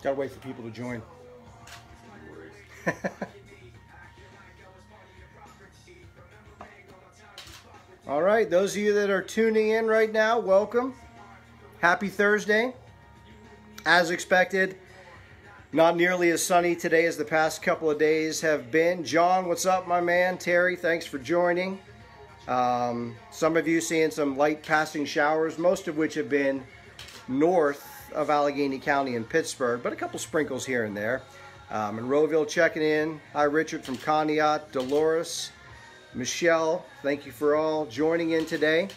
Gotta wait for people to join. All right, those of you that are tuning in right now, welcome. Happy Thursday. As expected, not nearly as sunny today as the past couple of days have been. John, what's up, my man? Terry, thanks for joining. Some of you seeing some light passing showers, most of which have been north of Allegheny County in Pittsburgh, but a couple sprinkles here and there. Monroeville checking in. Hi, Richard from Conneaut. Dolores, Michelle, thank you for all joining in today.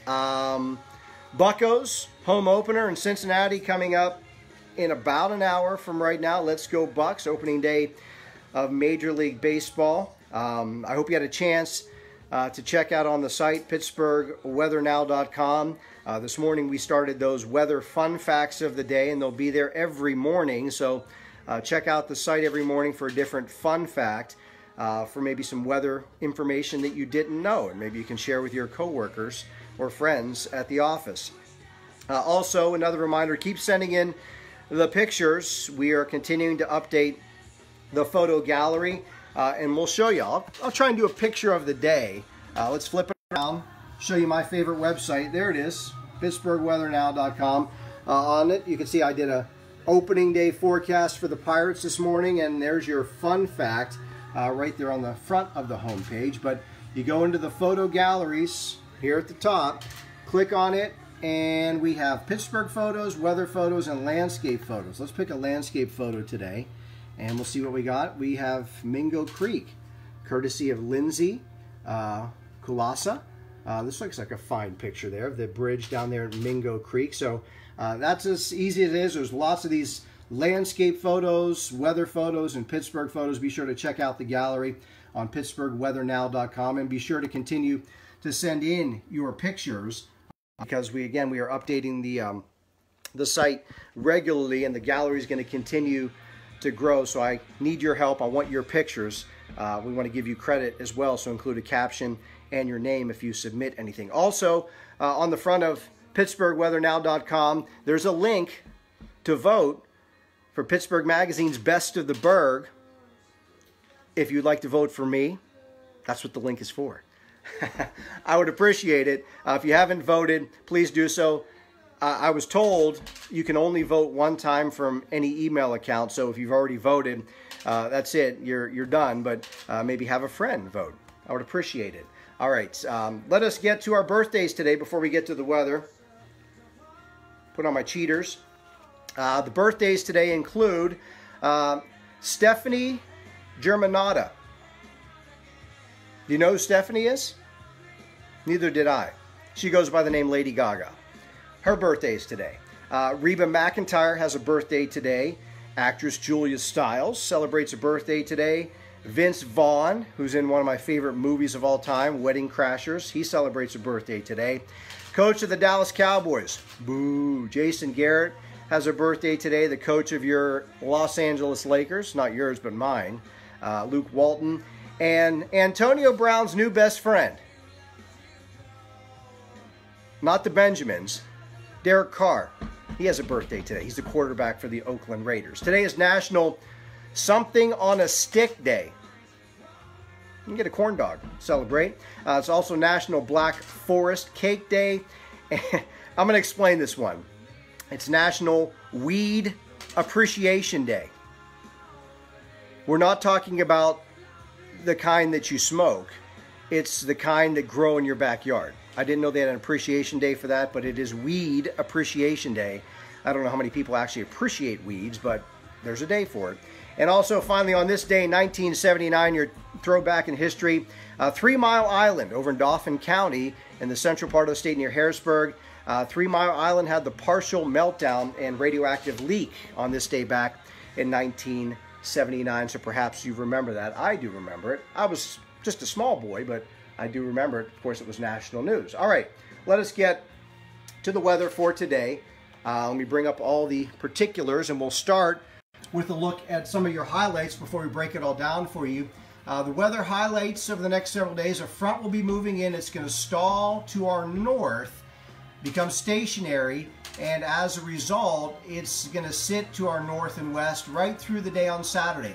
Buccos, home opener in Cincinnati coming up in about an hour from right now. Let's go Bucks, opening day of Major League Baseball. I hope you had a chance to check out on the site, PittsburghWeatherNow.com. This morning we started those weather fun facts of the day, and they'll be there every morning. So check out the site every morning for a different fun fact, for maybe some weather information that you didn't know, and maybe you can share with your coworkers or friends at the office. Also, another reminder, keep sending in the pictures. We are continuing to update the photo gallery, and we'll show you. I'll try and do a picture of the day. Let's flip it around, show you my favorite website. There it is, PittsburghWeatherNow.com. On it, you can see I did a opening day forecast for the Pirates this morning, and there's your fun fact right there on the front of the home page. But you go into the photo galleries here at the top, click on it, and we have Pittsburgh photos, weather photos, and landscape photos. Let's pick a landscape photo today, and we'll see what we got. We have Mingo Creek, courtesy of Lindsay Kulasa. This looks like a fine picture there of the bridge down there at Mingo Creek. So that's as easy as it is. There's lots of these landscape photos, weather photos, and Pittsburgh photos. Be sure to check out the gallery on PittsburghWeatherNow.com, and be sure to continue to send in your pictures, because we are updating the site regularly, and the gallery is going to continue to grow. So I need your help. I want your pictures. We want to give you credit as well, so include a caption and your name if you submit anything. Also, on the front of PittsburghWeatherNow.com, there's a link to vote for Pittsburgh Magazine's Best of the Burgh. If you'd like to vote for me, that's what the link is for. I would appreciate it. If you haven't voted, please do so. I was told you can only vote one time from any email account, so if you've already voted, that's it. You're done, but maybe have a friend vote. I would appreciate it. All right, let us get to our birthdays today before we get to the weather. Put on my cheaters. The birthdays today include Stephanie Germanata. Do you know who Stephanie is? Neither did I. She goes by the name Lady Gaga. Her birthday is today. Reba McEntire has a birthday today. Actress Julia Stiles celebrates a birthday today. Vince Vaughn, who's in one of my favorite movies of all time, Wedding Crashers, he celebrates a birthday today. Coach of the Dallas Cowboys, boo, Jason Garrett has a birthday today. The coach of your Los Angeles Lakers, not yours but mine, Luke Walton. And Antonio Brown's new best friend, not the Benjamins, Derek Carr. He has a birthday today. He's the quarterback for the Oakland Raiders. Today is National Something on a Stick Day. You can get a corn dog, celebrate. It's also National Black Forest Cake Day. I'm going to explain this one. It's National Weed Appreciation Day. We're not talking about the kind that you smoke. It's the kind that grow in your backyard. I didn't know they had an appreciation day for that, but it is Weed Appreciation Day. I don't know how many people actually appreciate weeds, but there's a day for it. And also, finally, on this day, 1979, your throwback in history, 3 Mile Island over in Dauphin County in the central part of the state near Harrisburg. 3 Mile Island had the partial meltdown and radioactive leak on this day back in 1979, so perhaps you remember that. I do remember it. I was just a small boy, but I do remember it. Of course, it was national news. All right, let us get to the weather for today. Let me bring up all the particulars, and we'll start with a look at some of your highlights before we break it all down for you. The weather highlights over the next several days. A front will be moving in. It's going to stall to our north becomes stationary, and as a result, it's going to sit to our north and west right through the day on Saturday.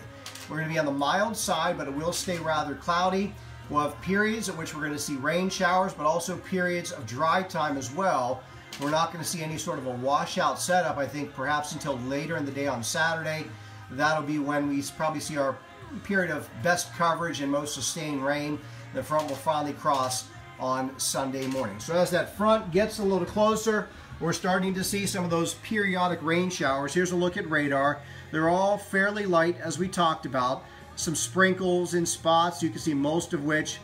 We're going to be on the mild side, but it will stay rather cloudy. We'll have periods at which we're going to see rain showers, but also periods of dry time as well. We're not going to see any sort of a washout setup, I think, perhaps until later in the day on Saturday. That'll be when we probably see our period of best coverage and most sustained rain. The front will finally cross on Sunday morning. So as that front gets a little closer, we're starting to see some of those periodic rain showers. Here's a look at radar. They're all fairly light, as we talked about. Some sprinkles in spots, you can see most of which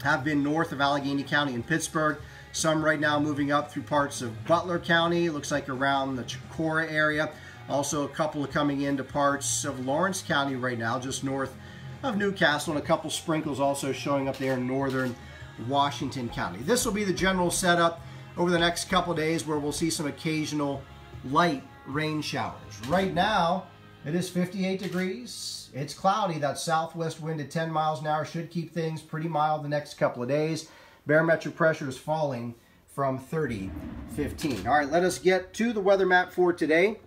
have been north of Allegheny County and Pittsburgh. Some right now moving up through parts of Butler County, looks like around the Chicora area. Also a couple are coming into parts of Lawrence County right now, just north of Newcastle, and a couple sprinkles also showing up there in northern Washington County. This will be the general setup over the next couple of days, where we'll see some occasional light rain showers. Right now, it is 58 degrees. It's cloudy. That southwest wind at 10 miles an hour should keep things pretty mild the next couple of days. Barometric pressure is falling from 30-15. All right, let us get to the weather map for today.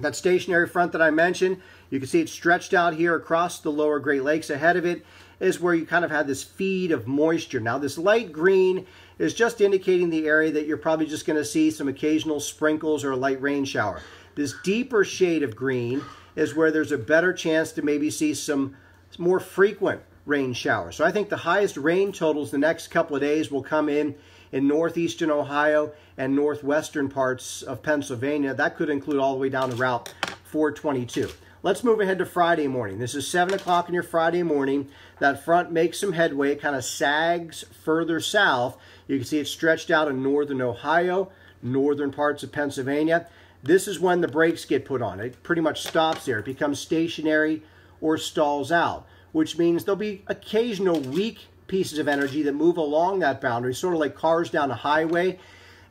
That stationary front that I mentioned, you can see it's stretched out here across the lower Great Lakes. Ahead of it is where you kind of had this feed of moisture. Now, this light green is just indicating the area that you're probably just going to see some occasional sprinkles or a light rain shower. This deeper shade of green is where there's a better chance to maybe see some more frequent rain showers. So I think the highest rain totals the next couple of days will come in northeastern Ohio and northwestern parts of Pennsylvania. That could include all the way down to Route 422. Let's move ahead to Friday morning. This is 7 o'clock on your Friday morning. That front makes some headway. It kind of sags further south. You can see it's stretched out in northern Ohio, northern parts of Pennsylvania. This is when the brakes get put on. It pretty much stops there. It becomes stationary or stalls out, which means there'll be occasional weak pieces of energy that move along that boundary, sort of like cars down a highway.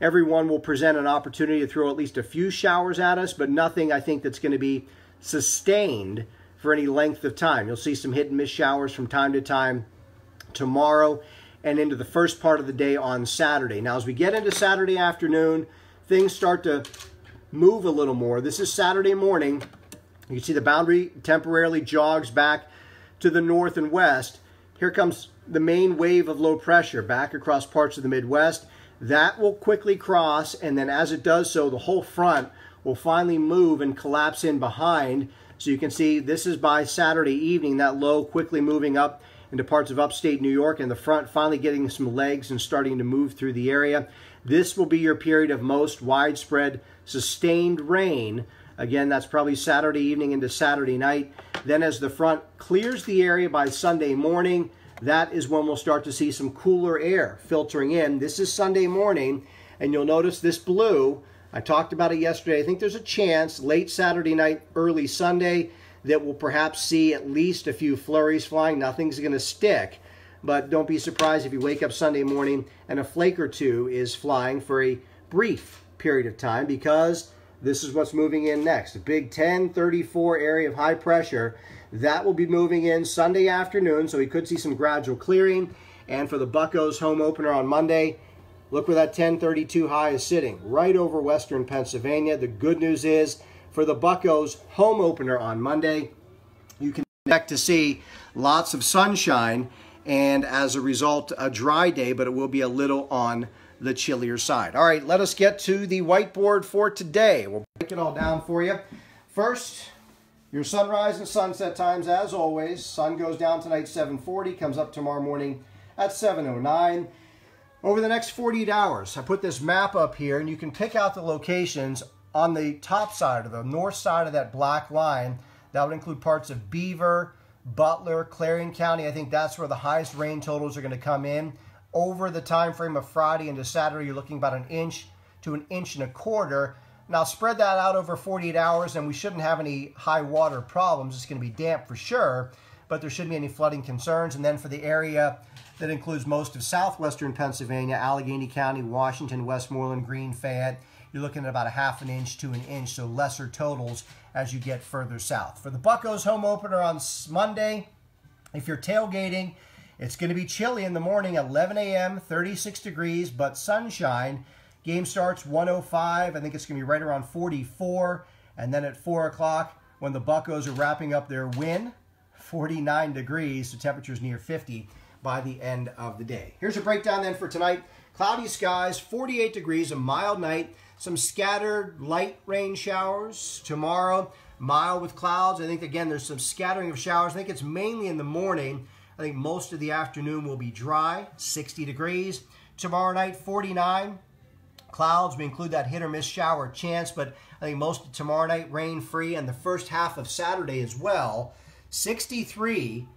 Everyone will present an opportunity to throw at least a few showers at us, but nothing, I think, that's going to be sustained for any length of time. You'll see some hit and miss showers from time to time tomorrow and into the first part of the day on Saturday. Now, as we get into Saturday afternoon, things start to move a little more. This is Saturday morning. You can see the boundary temporarily jogs back to the north and west. Here comes the main wave of low pressure back across parts of the Midwest. That will quickly cross, and then as it does so, the whole front will finally move and collapse in behind. So you can see this is by Saturday evening, that low quickly moving up into parts of upstate New York, and the front finally getting some legs and starting to move through the area. This will be your period of most widespread sustained rain. Again, that's probably Saturday evening into Saturday night. Then as the front clears the area by Sunday morning, that is when we'll start to see some cooler air filtering in. This is Sunday morning, and you'll notice this blue. I talked about it yesterday. I think there's a chance late Saturday night, early Sunday, that we'll perhaps see at least a few flurries flying. Nothing's going to stick, but don't be surprised if you wake up Sunday morning and a flake or two is flying for a brief period of time, because this is what's moving in next. The Big 1034 area of high pressure, that will be moving in Sunday afternoon, so we could see some gradual clearing. And for the Buccos home opener on Monday, look where that 1032 high is sitting, right over western Pennsylvania. The good news is, for the Buccos home opener on Monday, you can expect to see lots of sunshine, and as a result, a dry day, but it will be a little on the chillier side. All right, let us get to the whiteboard for today. We'll break it all down for you. First, your sunrise and sunset times, as always. Sun goes down tonight 7:40, comes up tomorrow morning at 7:09. Over the next 48 hours, I put this map up here, and you can pick out the locations on the top side, or the north side of that black line. That would include parts of Beaver, Butler, Clarion County. I think that's where the highest rain totals are going to come in. Over the time frame of Friday into Saturday, you're looking about 1 inch to 1.25 inches. Now spread that out over 48 hours, and we shouldn't have any high water problems. It's going to be damp for sure, but there shouldn't be any flooding concerns. And then for the area that includes most of southwestern Pennsylvania, Allegheny County, Washington, Westmoreland, Greene, Fayette, you're looking at about 1/2 inch to 1 inch, so lesser totals as you get further south. For the Buccos home opener on Monday, if you're tailgating, it's going to be chilly in the morning at 11 a.m., 36 degrees, but sunshine. Game starts 1:05. I think it's going to be right around 44. And then at 4 o'clock, when the Buccos are wrapping up their win, 49 degrees, so temperatures near 50 by the end of the day. Here's a breakdown then for tonight. Cloudy skies, 48 degrees, a mild night, some scattered light rain showers. Tomorrow, mild with clouds. I think, again, there's some scattering of showers. I think it's mainly in the morning. I think most of the afternoon will be dry, 60 degrees. Tomorrow night, 49. Clouds, we include that hit or miss shower chance, but I think most of tomorrow night rain-free, and the first half of Saturday as well. 63,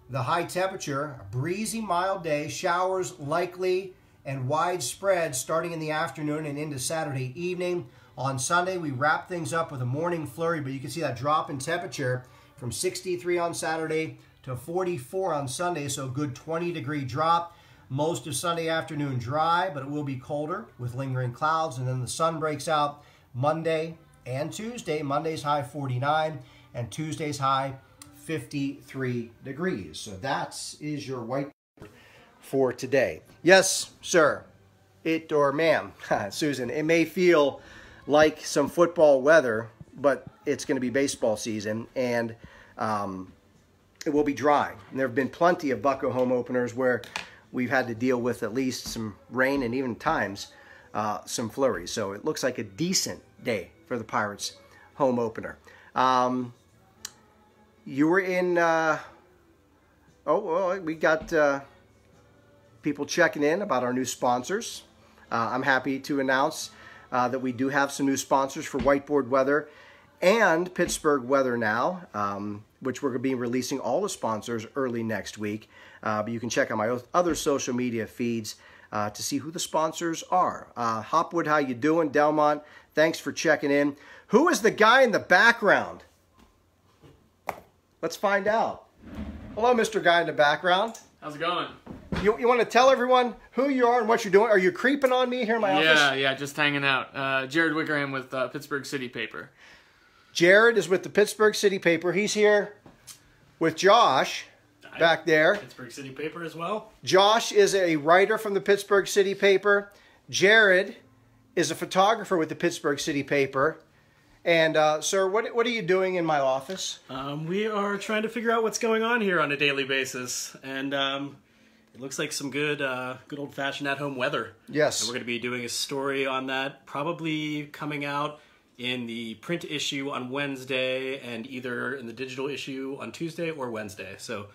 the high temperature, a breezy, mild day, showers likely and widespread starting in the afternoon and into Saturday evening. On Sunday, we wrap things up with a morning flurry, but you can see that drop in temperature from 63 on Saturday to 44 on Sunday, so a good 20-degree drop. Most of Sunday afternoon dry, but it will be colder with lingering clouds, and then the sun breaks out Monday and Tuesday. Monday's high 49 and Tuesday's high 53 degrees. So that is your whiteboard for today. Yes, sir. It or ma'am, Susan, it may feel like some football weather, but it's going to be baseball season, and it will be dry. And there have been plenty of Bucco home openers where we've had to deal with at least some rain and even times some flurries. So it looks like a decent day for the Pirates home opener. You were in, we got people checking in about our new sponsors. I'm happy to announce that we do have some new sponsors for Whiteboard Weather and Pittsburgh Weather Now, which we're going to be releasing all the sponsors early next week. But you can check out my other social media feeds to see who the sponsors are. Hopwood, how you doing? Delmont, thanks for checking in. Who is the guy in the background? Let's find out. Hello, Mr. Guy in the background. How's it going? You want to tell everyone who you are and what you're doing? Are you creeping on me here in my office? Yeah, just hanging out. Jared Wickerham with Pittsburgh City Paper. Jared is with the Pittsburgh City Paper. He's here with Josh back there. Pittsburgh City Paper as well. Josh is a writer from the Pittsburgh City Paper. Jared is a photographer with the Pittsburgh City Paper. And, sir, what are you doing in my office? We are trying to figure out what's going on here on a daily basis. And it looks like some good old-fashioned at-home weather. Yes. And we're going to be doing a story on that, probably coming out in the print issue on Wednesday and either in the digital issue on Tuesday or Wednesday. So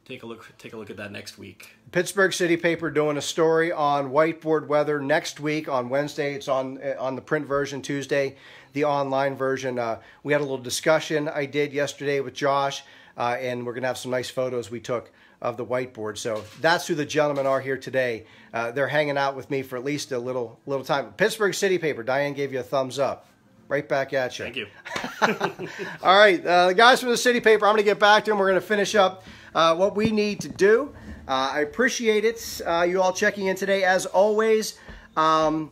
take a look at that next week. Pittsburgh City Paper doing a story on whiteboard weather next week on Wednesday. It's on the print version, Tuesday the online version. We had a little discussion I did yesterday with Josh, and we're going to have some nice photos we took of the whiteboard. So that's who the gentlemen are here today. They're hanging out with me for at least a little time. Pittsburgh City Paper, Diane gave you a thumbs up. Right back at you. Thank you. All right, the guys from the City Paper, I'm going to get back to them. We're going to finish up what we need to do. I appreciate it, you all checking in today. As always, you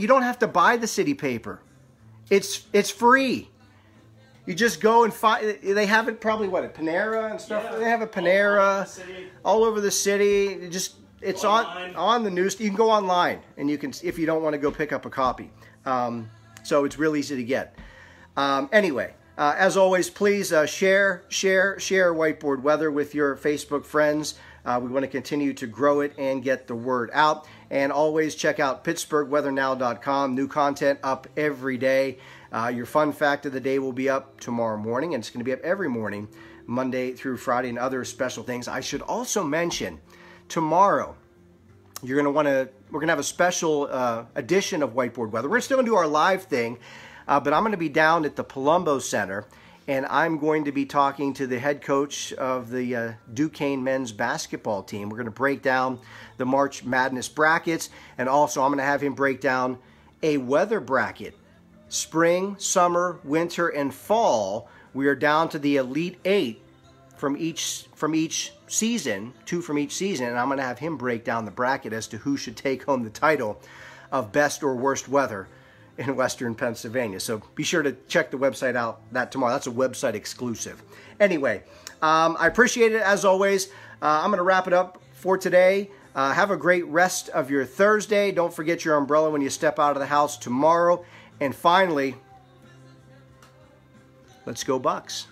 don't have to buy the City Paper. It's free. You just go and find. They have it probably at Panera and stuff. Yeah, they have a Panera all over the city. It's on the news. You can go online and you can, if you don't want to go pick up a copy. So it's real easy to get. Anyway, as always, please share Whiteboard Weather with your Facebook friends. We want to continue to grow it and get the word out. And always check out PittsburghWeatherNow.com. New content up every day. Your fun fact of the day will be up tomorrow morning, and it's going to be up every morning, Monday through Friday, and other special things. I should also mention, tomorrow, we're going to have a special edition of Whiteboard Weather. We're still going to do our live thing, but I'm going to be down at the Palumbo Center, and I'm going to be talking to the head coach of the Duquesne men's basketball team. We're going to break down the March Madness brackets, and also I'm going to have him break down a weather bracket. Spring, summer, winter, and fall, we are down to the Elite 8 from each season, 2 from each season, and I'm going to have him break down the bracket as to who should take home the title of best or worst weather in Western Pennsylvania. So be sure to check the website out tomorrow. That's a website exclusive. Anyway, I appreciate it as always. I'm going to wrap it up for today. Have a great rest of your Thursday. Don't forget your umbrella when you step out of the house tomorrow. And finally, let's go Bucks.